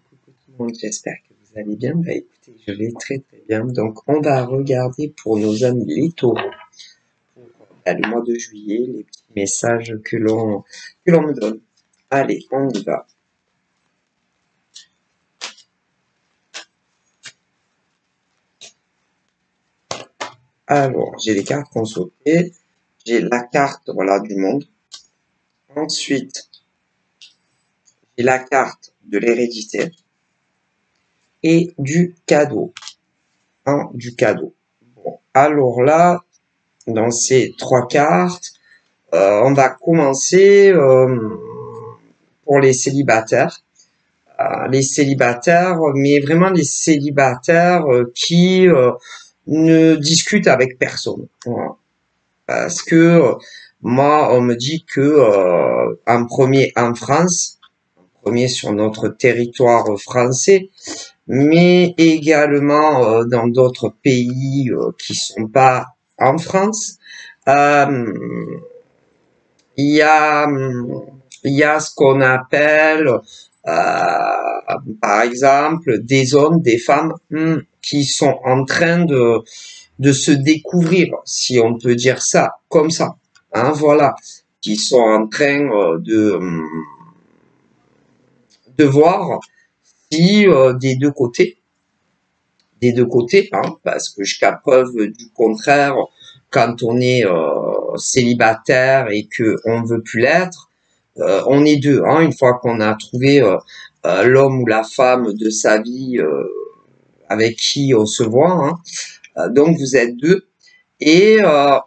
Coucou tout le monde, j'espère que vous allez bien. Bah écoutez, je vais très très bien. Donc on va regarder pour nos amis les taureaux, pour le mois de juillet, les petits messages que l'on me donne. Allez, on y va. Alors, j'ai les cartes qu'on sautait. J'ai la carte voilà, du monde. Ensuite, j'ai la carte de l'hérédité et du cadeau. Du cadeau. Bon, alors là, dans ces trois cartes, on va commencer pour les célibataires. Mais vraiment les célibataires qui ne discutent avec personne. Voilà. Parce que moi, on me dit que en premier en France, en premier sur notre territoire français, mais également dans d'autres pays qui sont pas en France, il y a ce qu'on appelle par exemple des hommes, des femmes qui sont en train de se découvrir, si on peut dire ça comme ça, hein, voilà, qui sont en train de voir si des deux côtés, hein, parce que jusqu'à preuve du contraire, quand on est célibataire et que on veut plus l'être, on est deux, hein, une fois qu'on a trouvé l'homme ou la femme de sa vie avec qui on se voit, hein. Donc vous êtes deux, et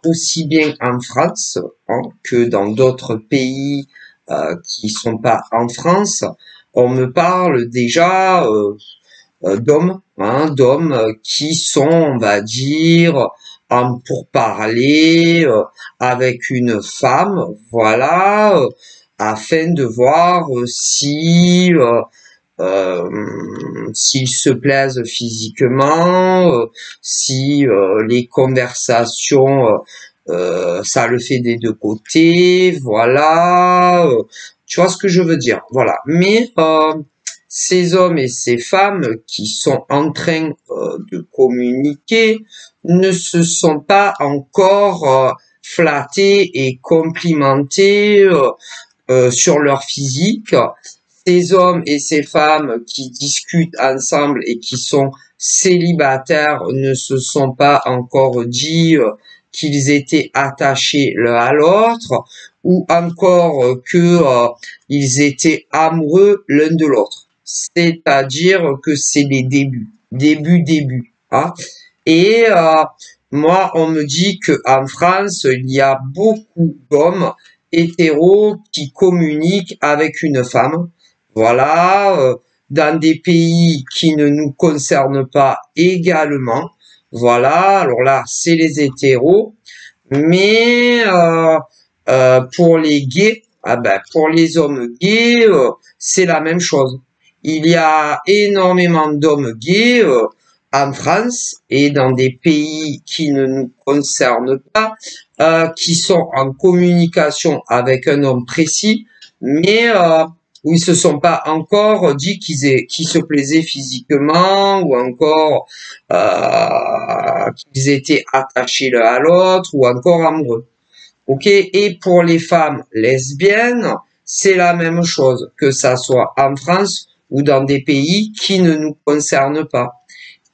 aussi bien en France hein, que dans d'autres pays qui sont pas en France, on me parle déjà d'hommes qui sont, on va dire, en pourparlers avec une femme, voilà, afin de voir si s'ils se plaisent physiquement, si les conversations ça le fait des deux côtés, voilà, tu vois ce que je veux dire, voilà. Mais ces hommes et ces femmes qui sont en train de communiquer ne se sont pas encore flattés et complimentés sur leur physique. Ces hommes et ces femmes qui discutent ensemble et qui sont célibataires ne se sont pas encore dit qu'ils étaient attachés l'un à l'autre ou encore que ils étaient amoureux l'un de l'autre. C'est-à-dire que c'est les débuts, hein. Et moi, on me dit que en France, il y a beaucoup d'hommes hétéros qui communiquent avec une femme. Voilà, dans des pays qui ne nous concernent pas également. Voilà, alors là, c'est les hétéros. Mais pour les gays, pour les hommes gays, c'est la même chose. Il y a énormément d'hommes gays en France et dans des pays qui ne nous concernent pas, qui sont en communication avec un homme précis, mais où ils se sont pas encore dit qu'ils se plaisaient physiquement ou encore qu'ils étaient attachés l'un à l'autre ou encore amoureux. Ok, et pour les femmes lesbiennes, c'est la même chose, que ça soit en France ou dans des pays qui ne nous concernent pas.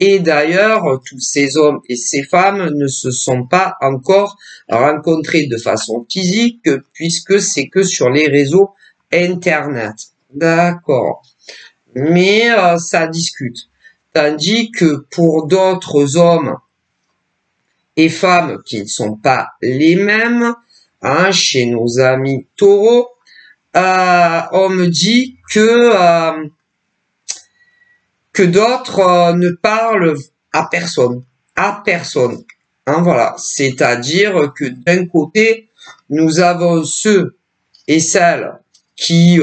Et d'ailleurs, tous ces hommes et ces femmes ne se sont pas encore rencontrés de façon physique, puisque c'est que sur les réseaux Internet. D'accord. Mais ça discute. Tandis que pour d'autres hommes et femmes qui ne sont pas les mêmes, hein, chez nos amis taureaux, on me dit que d'autres ne parlent à personne. Hein, voilà. C'est-à-dire que d'un côté, nous avons ceux et celles qui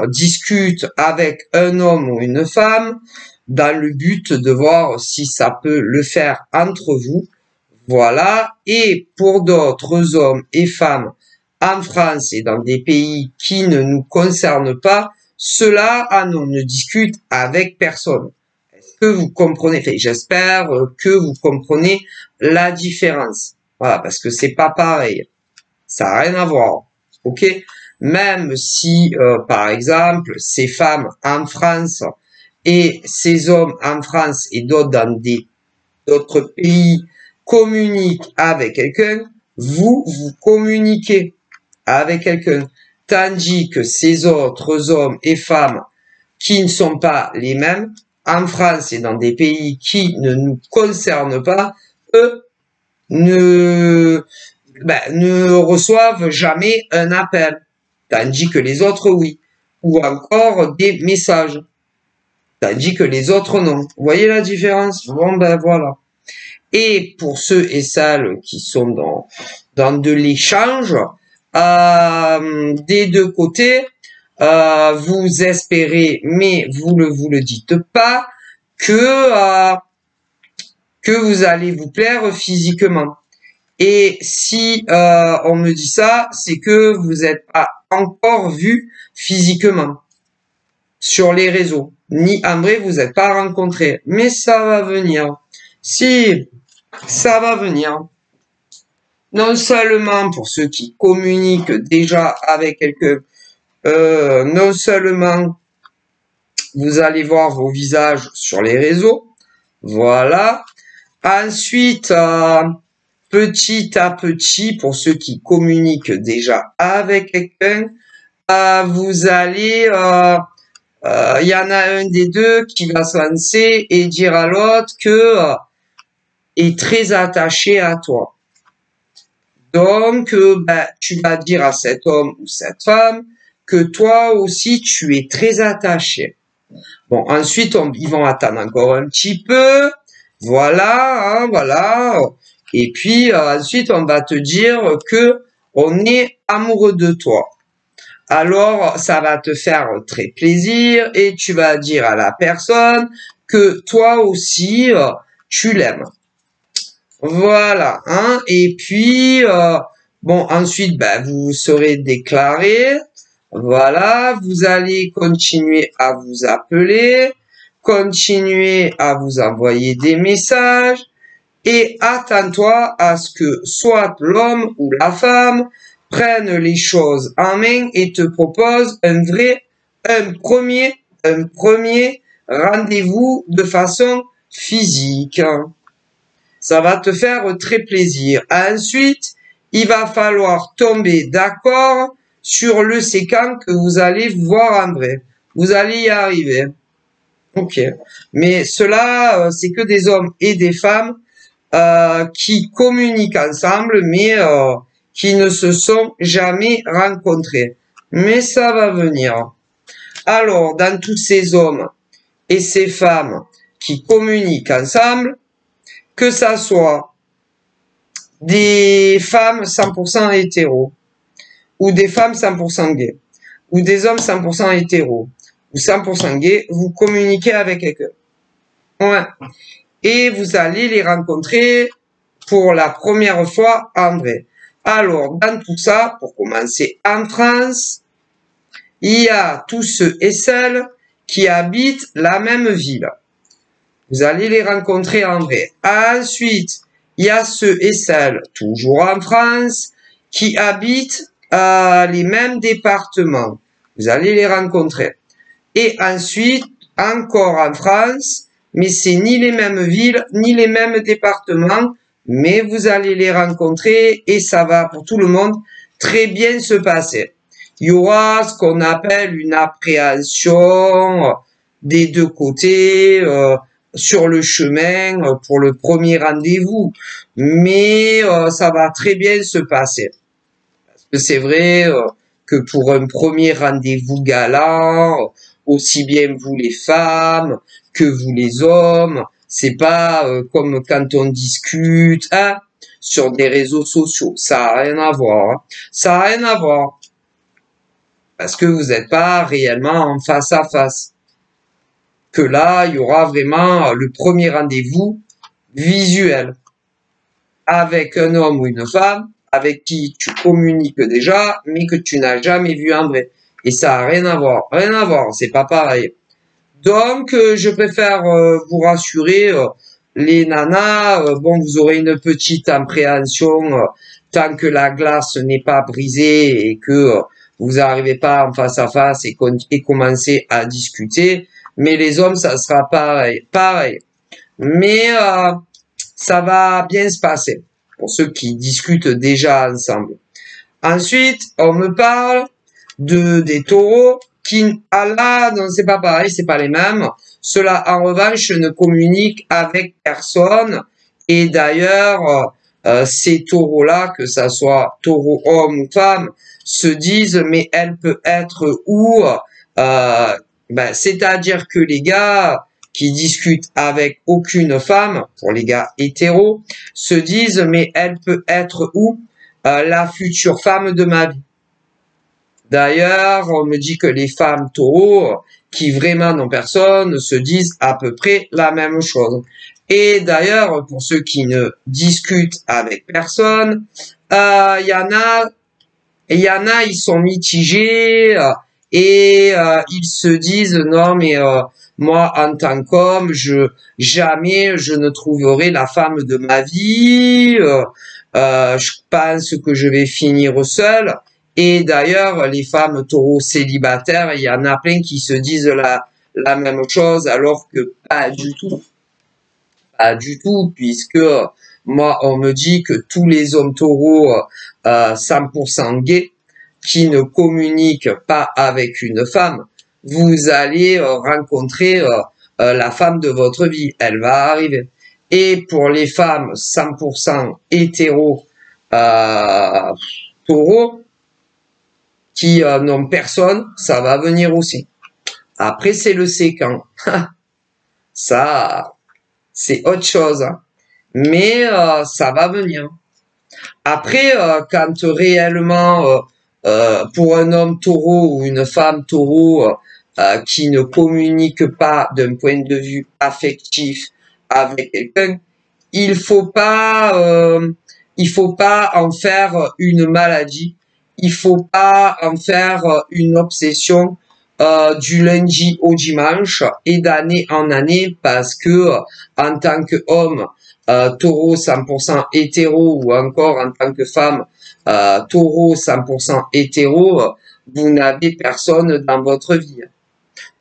discutent avec un homme ou une femme dans le but de voir si ça peut le faire entre vous. Voilà. Et pour d'autres hommes et femmes en France et dans des pays qui ne nous concernent pas, ceux-là, ah non, ne discutent avec personne. Est-ce que vous comprenez? Enfin, j'espère que vous comprenez la différence. Voilà, parce que c'est pas pareil. Ça n'a rien à voir. Ok? Même si, par exemple, ces femmes en France et ces hommes en France et d'autres dans d'autres pays communiquent avec quelqu'un, vous communiquez avec quelqu'un. Tandis que ces autres hommes et femmes qui ne sont pas les mêmes, en France et dans des pays qui ne nous concernent pas, eux ne reçoivent jamais un appel, tandis que les autres oui, ou encore des messages, tandis que les autres non. Vous voyez la différence? Bon ben voilà. Et pour ceux et celles qui sont dans de l'échange, des deux côtés, vous espérez, mais vous le dites pas, que vous allez vous plaire physiquement. Et si on me dit ça, c'est que vous n'êtes pas encore vu physiquement sur les réseaux. Ni en vrai, vous n'êtes pas rencontrés. Mais ça va venir. Si, ça va venir. Non seulement pour ceux qui communiquent déjà avec quelqu'un, non seulement vous allez voir vos visages sur les réseaux, voilà. Ensuite, petit à petit, pour ceux qui communiquent déjà avec quelqu'un, vous allez, il y en a un des deux qui va se lancer et dire à l'autre que est très attaché à toi. Donc, tu vas dire à cet homme ou cette femme que toi aussi, tu es très attaché. Bon, ensuite, ils vont attendre encore un petit peu. Voilà, hein, voilà. Et puis, ensuite, on va te dire que on est amoureux de toi. Alors, ça va te faire très plaisir et tu vas dire à la personne que toi aussi, tu l'aimes. Voilà, hein. Et puis, bon, ensuite, vous serez déclaré. Voilà, vous allez continuer à vous appeler, continuer à vous envoyer des messages et attends-toi à ce que soit l'homme ou la femme prenne les choses en main et te propose un premier rendez-vous de façon physique. Ça va te faire très plaisir. Ensuite, il va falloir tomber d'accord sur le séquent que vous allez voir en vrai. Vous allez y arriver. Ok. Mais cela, c'est que des hommes et des femmes qui communiquent ensemble, mais qui ne se sont jamais rencontrés. Mais ça va venir. Alors, dans tous ces hommes et ces femmes qui communiquent ensemble, que ça soit des femmes 100% hétéros, ou des femmes 100% gays, ou des hommes 100% hétéros, ou 100% gays, vous communiquez avec quelqu'un. Ouais. Et vous allez les rencontrer pour la première fois en vrai. Alors, dans tout ça, pour commencer en France, il y a tous ceux et celles qui habitent la même ville. Vous allez les rencontrer en vrai. Ensuite, il y a ceux et celles, toujours en France, qui habitent les mêmes départements. Vous allez les rencontrer. Et ensuite, encore en France, mais c'est ni les mêmes villes, ni les mêmes départements, mais vous allez les rencontrer et ça va pour tout le monde très bien se passer. Il y aura ce qu'on appelle une appréhension des deux côtés sur le chemin pour le premier rendez-vous, mais ça va très bien se passer. Parce que c'est vrai que pour un premier rendez-vous galant, aussi bien vous les femmes que vous les hommes, c'est pas comme quand on discute sur des réseaux sociaux. Ça a rien à voir. Hein. Ça a rien à voir. Parce que vous n'êtes pas réellement en face à face. Que là, il y aura vraiment le premier rendez-vous visuel. Avec un homme ou une femme avec qui tu communiques déjà, mais que tu n'as jamais vu en vrai. et ça a rien à voir, c'est pas pareil. Donc, je préfère vous rassurer, les nanas, bon, vous aurez une petite appréhension tant que la glace n'est pas brisée et que vous n'arrivez pas en face à face et commencer à discuter. Mais les hommes, ça sera pareil. Mais ça va bien se passer pour ceux qui discutent déjà ensemble. Ensuite, on me parle des taureaux qui, là, non, c'est pas pareil, c'est pas les mêmes. Ceux-là, en revanche, ne communiquent avec personne. Et d'ailleurs, ces taureaux-là, que ça soit taureau homme ou femme, se disent, mais elle peut être où? C'est-à-dire que les gars qui discutent avec aucune femme, pour les gars hétéros, se disent, mais elle peut être où? La future femme de ma vie. D'ailleurs, on me dit que les femmes taureaux qui vraiment n'ont personne se disent à peu près la même chose. Et d'ailleurs, pour ceux qui ne discutent avec personne, il y en a, ils sont mitigés et ils se disent non mais moi en tant qu'homme, jamais je ne trouverai la femme de ma vie. Je pense que je vais finir seul. Et d'ailleurs, les femmes taureaux célibataires, il y en a plein qui se disent la même chose, alors que pas du tout. Pas du tout, puisque moi, on me dit que tous les hommes taureaux 100% gays qui ne communiquent pas avec une femme, vous allez rencontrer la femme de votre vie. Elle va arriver. Et pour les femmes 100% hétéros taureaux, qui n'ont personne, ça va venir aussi. Après, c'est le séquent. Ça, c'est autre chose. Hein. Mais ça va venir. Après, quand réellement, pour un homme taureau ou une femme taureau qui ne communique pas d'un point de vue affectif avec quelqu'un, il faut pas en faire une maladie. Il faut pas en faire une obsession du lundi au dimanche et d'année en année parce que en tant qu'homme taureau 100% hétéro ou encore en tant que femme taureau 100% hétéro, vous n'avez personne dans votre vie.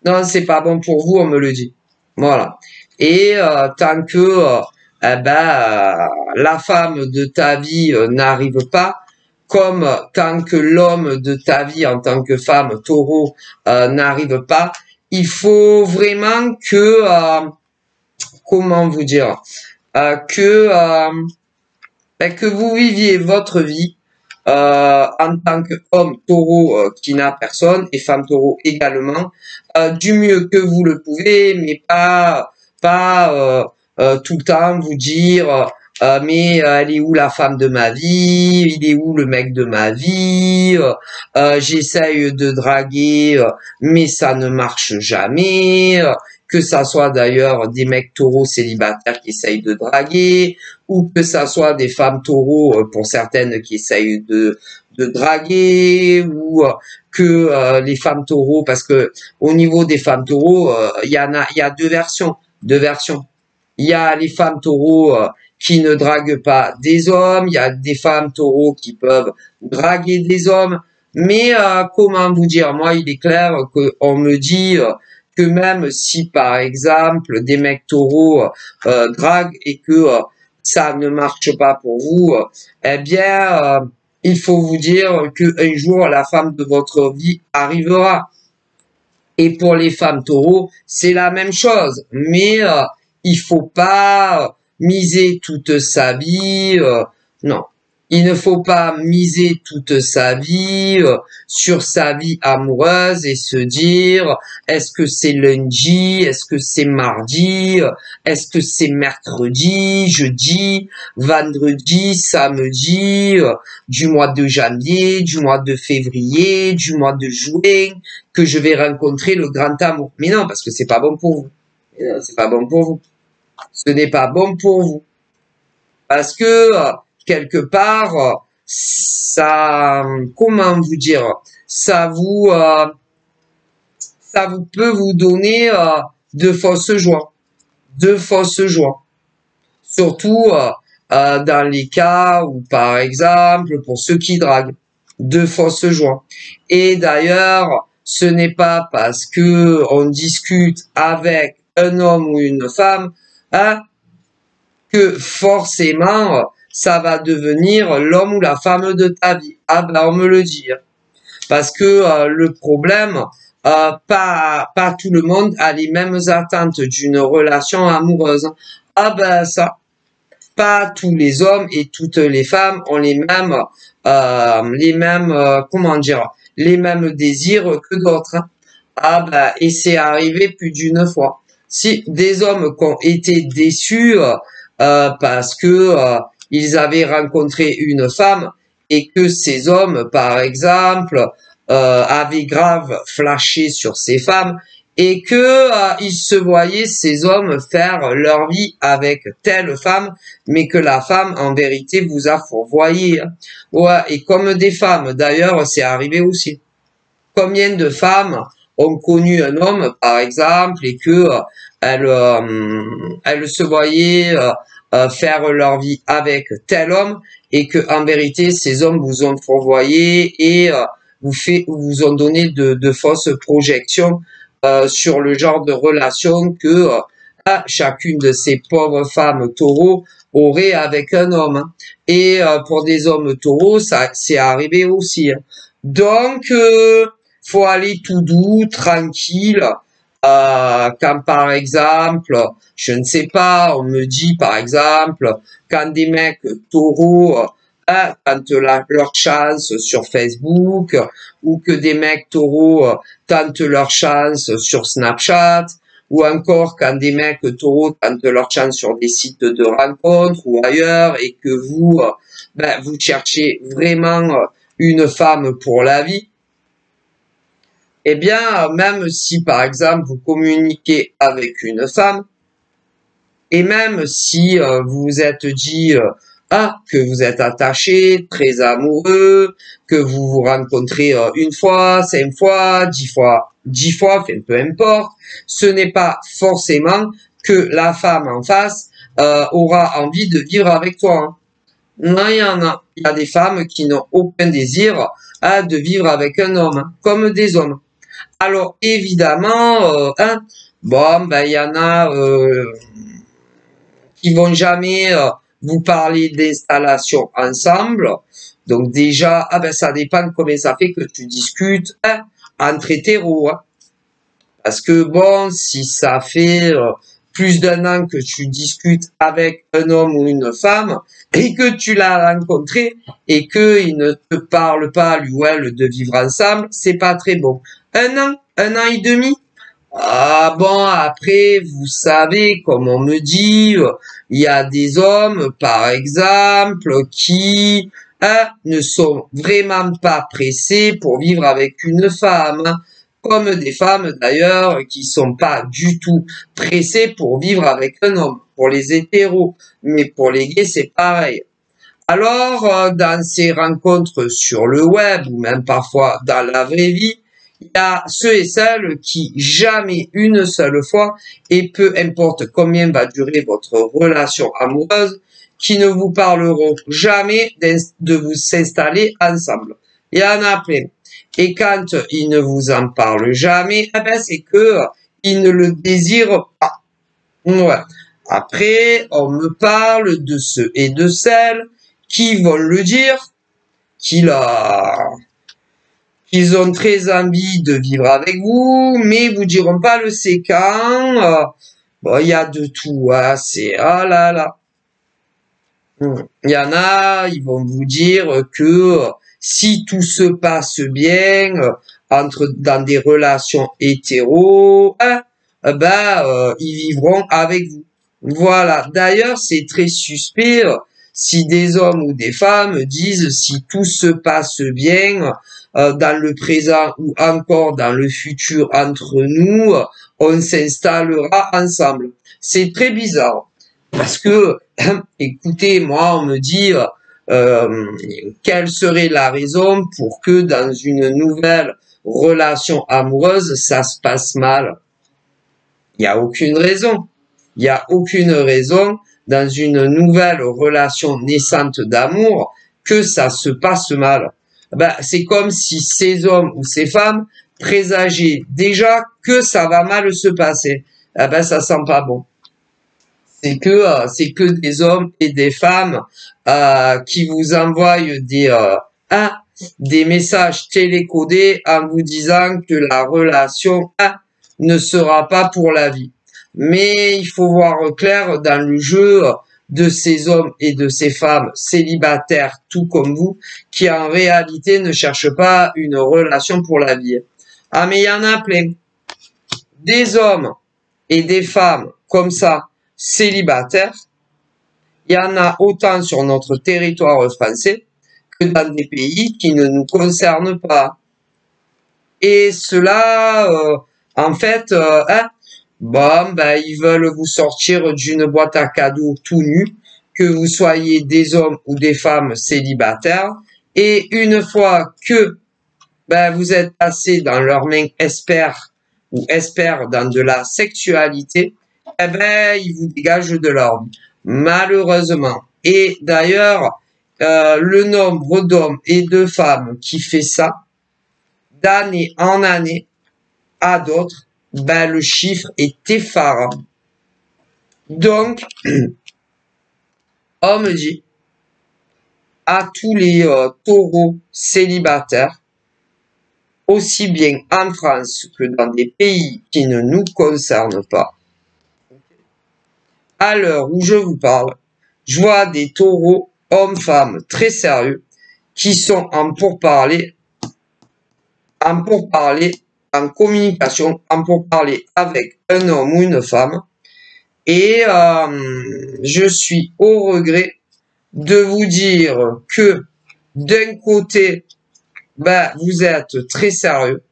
Non, c'est pas bon pour vous, on me le dit. Voilà. Et tant que la femme de ta vie n'arrive pas, comme tant que l'homme de ta vie en tant que femme taureau n'arrive pas, il faut vraiment que, comment vous dire, que vous viviez votre vie en tant qu'homme taureau qui n'a personne et femme taureau également, du mieux que vous le pouvez, mais pas tout le temps vous dire mais elle est où la femme de ma vie, il est où le mec de ma vie, j'essaye de draguer mais ça ne marche jamais, que ça soit d'ailleurs des mecs taureaux célibataires qui essayent de draguer, ou que ça soit des femmes taureaux pour certaines qui essayent de draguer, ou que les femmes taureaux, parce que au niveau des femmes taureaux, il y a deux versions. Il y a les femmes taureaux qui ne draguent pas des hommes, il y a des femmes taureaux qui peuvent draguer des hommes, mais comment vous dire, moi il est clair qu'on me dit que même si par exemple des mecs taureaux draguent et que ça ne marche pas pour vous, eh bien il faut vous dire qu'un jour la femme de votre vie arrivera. Et pour les femmes taureaux, c'est la même chose, mais il faut pas miser toute sa vie, non. Il ne faut pas miser toute sa vie sur sa vie amoureuse et se dire est-ce que c'est lundi, est-ce que c'est mardi, est-ce que c'est mercredi, jeudi, vendredi, samedi, du mois de janvier, du mois de février, du mois de juin que je vais rencontrer le grand amour. Mais non, parce que c'est pas bon pour vous. C'est pas bon pour vous. Ce n'est pas bon pour vous. Parce que quelque part, ça, comment vous dire, ça vous, ça vous peut vous donner de fausses joies, de fausses joies. Surtout dans les cas où, par exemple, pour ceux qui draguent, de fausses joies. Et d'ailleurs, ce n'est pas parce que on discute avec un homme ou une femme, hein, que forcément ça va devenir l'homme ou la femme de ta vie. Ah ben on me le dit. Parce que le problème, pas tout le monde a les mêmes attentes d'une relation amoureuse. Ah ben ça, pas tous les hommes et toutes les femmes ont les mêmes, comment dire, les mêmes désirs que d'autres. Ah ben, et c'est arrivé plus d'une fois. Si des hommes qui ont été déçus parce que ils avaient rencontré une femme et que ces hommes, par exemple, avaient grave flashé sur ces femmes et que ils se voyaient ces hommes faire leur vie avec telle femme, mais que la femme en vérité vous a fourvoyé. Ouais, et comme des femmes, d'ailleurs, c'est arrivé aussi. Combien de femmes ont connu un homme, par exemple, et que elles se voyaient faire leur vie avec tel homme, et que en vérité, ces hommes vous ont fourvoyé et vous ont donné de fausses projections sur le genre de relation que chacune de ces pauvres femmes taureaux aurait avec un homme. Et pour des hommes taureaux, ça c'est arrivé aussi. Donc, faut aller tout doux, tranquille. Quand par exemple, je ne sais pas, on me dit par exemple, quand des mecs taureaux tentent leur chance sur Facebook, ou que des mecs taureaux tentent leur chance sur Snapchat, ou encore quand des mecs taureaux tentent leur chance sur des sites de rencontres ou ailleurs, et que vous, vous cherchez vraiment une femme pour la vie, eh bien, même si, par exemple, vous communiquez avec une femme, et même si vous vous êtes dit que vous êtes attaché, très amoureux, que vous vous rencontrez une fois, 5 fois, 10 fois, enfin, peu importe, ce n'est pas forcément que la femme en face aura envie de vivre avec toi. Hein. Non, il y en a. Il y a des femmes qui n'ont aucun désir de vivre avec un homme, hein, comme des hommes. Alors évidemment, il y en a qui vont jamais vous parler d'installation ensemble. Donc déjà, ça dépend comment ça fait que tu discutes entre hétéros. Hein. Parce que bon, si ça fait plus d'un an que tu discutes avec un homme ou une femme et que tu l'as rencontré et qu'il ne te parle pas, lui ou elle, de vivre ensemble, c'est pas très bon. Un an et demi. Ah bon, après, vous savez, comme on me dit, il y a des hommes, par exemple, qui ne sont vraiment pas pressés pour vivre avec une femme, hein. Comme des femmes d'ailleurs qui sont pas du tout pressées pour vivre avec un homme, pour les hétéros, mais pour les gays c'est pareil. Alors, dans ces rencontres sur le web ou même parfois dans la vraie vie, il y a ceux et celles qui jamais une seule fois, et peu importe combien va durer votre relation amoureuse, qui ne vous parleront jamais de vous s'installer ensemble. Il y en a plein. Et quand ils ne vous en parlent jamais, c'est que ils ne le désirent pas. Ouais. Après, on me parle de ceux et de celles qui vont le dire, qu'ils ont très envie de vivre avec vous, mais vous diront pas le c'est quand. Il y a de tout, hein, c'est ah là là. Il y en a, ils vont vous dire que si tout se passe bien dans des relations hétéros, ils vivront avec vous. Voilà. D'ailleurs, c'est très suspect si des hommes ou des femmes disent si tout se passe bien dans le présent ou encore dans le futur entre nous, on s'installera ensemble. C'est très bizarre. Parce que, écoutez, moi, on me dit, quelle serait la raison pour que dans une nouvelle relation amoureuse, ça se passe mal? Il n'y a aucune raison. Il n'y a aucune raison dans une nouvelle relation naissante d'amour que ça se passe mal. Ben, c'est comme si ces hommes ou ces femmes présageaient déjà que ça va mal se passer. Eh ben, ça sent pas bon. C'est que des hommes et des femmes qui vous envoient des messages télécodés en vous disant que la relation ne sera pas pour la vie. Mais il faut voir clair dans le jeu de ces hommes et de ces femmes célibataires, tout comme vous, qui en réalité ne cherchent pas une relation pour la vie. Ah, mais il y en a plein. Des hommes et des femmes comme ça, célibataires, il y en a autant sur notre territoire français que dans des pays qui ne nous concernent pas. Et cela, en fait, bon, ben, ils veulent vous sortir d'une boîte à cadeaux tout nu, que vous soyez des hommes ou des femmes célibataires. Et une fois que ben, vous êtes passé dans leurs mains experts ou experts dans de la sexualité, eh ben, ils vous dégagent de leur vie. Malheureusement. Et d'ailleurs, le nombre d'hommes et de femmes qui fait ça, d'année en année, à d'autres, ben, le chiffre est effarant. Donc, on me dit à tous les taureaux célibataires, aussi bien en France que dans des pays qui ne nous concernent pas, à l'heure où je vous parle, je vois des taureaux hommes-femmes très sérieux qui sont en pourparlers, en communication, en pourparlers avec un homme ou une femme. Et je suis au regret de vous dire que d'un côté, ben, vous êtes très sérieux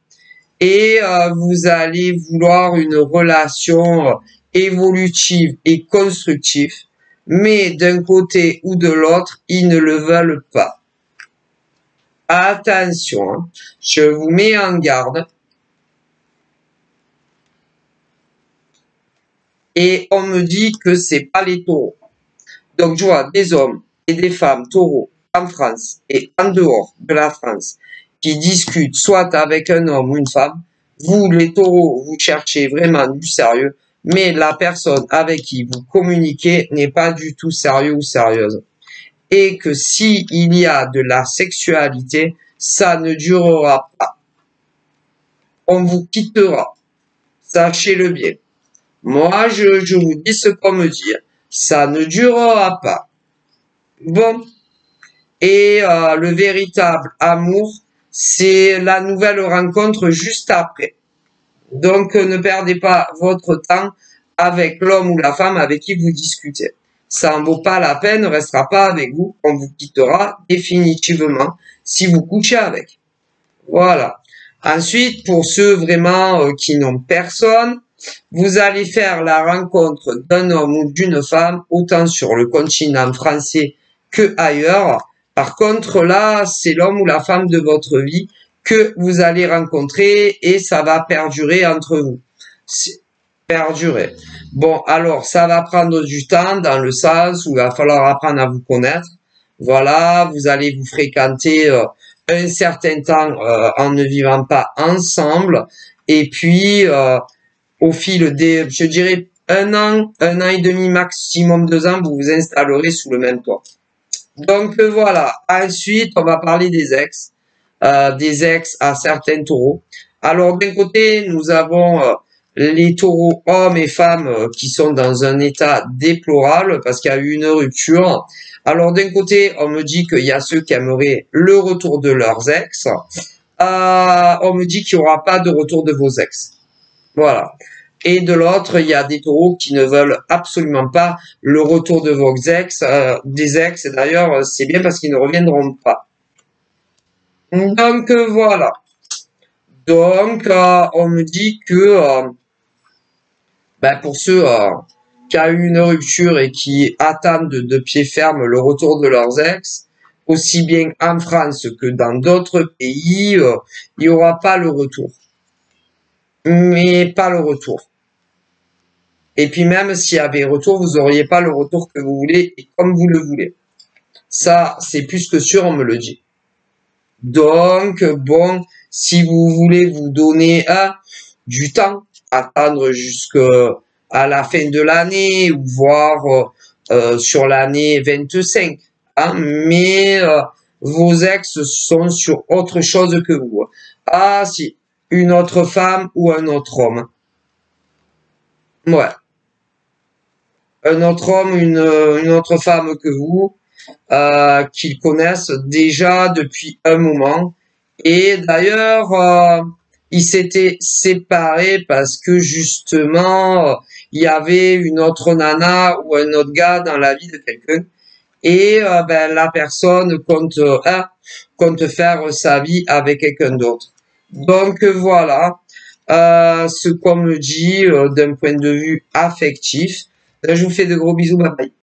et vous allez vouloir une relation évolutive et constructive, mais d'un côté ou de l'autre, ils ne le veulent pas. Attention, hein, je vous mets en garde. Et on me dit que c'est pas les taureaux. Donc je vois des hommes et des femmes taureaux en France et en dehors de la France qui discutent soit avec un homme ou une femme. Vous, les taureaux, vous cherchez vraiment du sérieux, mais la personne avec qui vous communiquez n'est pas du tout sérieux ou sérieuse. Et que si il y a de la sexualité, ça ne durera pas. On vous quittera. Sachez-le bien. Moi, je vous dis ce qu'on me dit. Ça ne durera pas. Bon. Et le véritable amour, c'est la nouvelle rencontre juste après. Donc, ne perdez pas votre temps avec l'homme ou la femme avec qui vous discutez. Ça en vaut pas la peine, ne restera pas avec vous. On vous quittera définitivement si vous couchez avec. Voilà. Ensuite, pour ceux vraiment qui n'ont personne, vous allez faire la rencontre d'un homme ou d'une femme, autant sur le continent français que ailleurs. Par contre, là, c'est l'homme ou la femme de votre vie que vous allez rencontrer et ça va perdurer entre vous. Perdurer. Bon, alors, ça va prendre du temps dans le sens où il va falloir apprendre à vous connaître. Voilà, vous allez vous fréquenter un certain temps en ne vivant pas ensemble. Et puis, au fil des, je dirais, un an et demi, maximum 2 ans, vous vous installerez sous le même toit. Donc voilà. Ensuite, on va parler des ex à certains taureaux. Alors d'un côté, nous avons les taureaux hommes et femmes qui sont dans un état déplorable parce qu'il y a eu une rupture. Alors d'un côté, on me dit qu'il y a ceux qui aimeraient le retour de leurs ex. On me dit qu'il n'y aura pas de retour de vos ex. Voilà. Et de l'autre, il y a des taureaux qui ne veulent absolument pas le retour de vos ex, des ex. Et d'ailleurs, c'est bien parce qu'ils ne reviendront pas. Donc voilà. Donc on me dit que ben, pour ceux qui ont eu une rupture et qui attendent de pied ferme le retour de leurs ex, aussi bien en France que dans d'autres pays, il n'y aura pas le retour. Mais pas le retour. Et puis même s'il y avait retour, vous n'auriez pas le retour que vous voulez et comme vous le voulez. Ça, c'est plus que sûr, on me le dit. Donc, bon, si vous voulez vous donner du temps, attendre jusqu'à la fin de l'année ou voire sur l'année 25, hein, mais vos ex sont sur autre chose que vous. Ah, si, une autre femme ou un autre homme. Ouais, un autre homme, une autre femme que vous, qu'ils connaissent déjà depuis un moment. Et d'ailleurs, ils s'étaient séparés parce que justement, il y avait une autre nana ou un autre gars dans la vie de quelqu'un. Et ben, la personne compte faire sa vie avec quelqu'un d'autre. Donc voilà, ce qu'on me dit d'un point de vue affectif. Je vous fais de gros bisous, bye bye.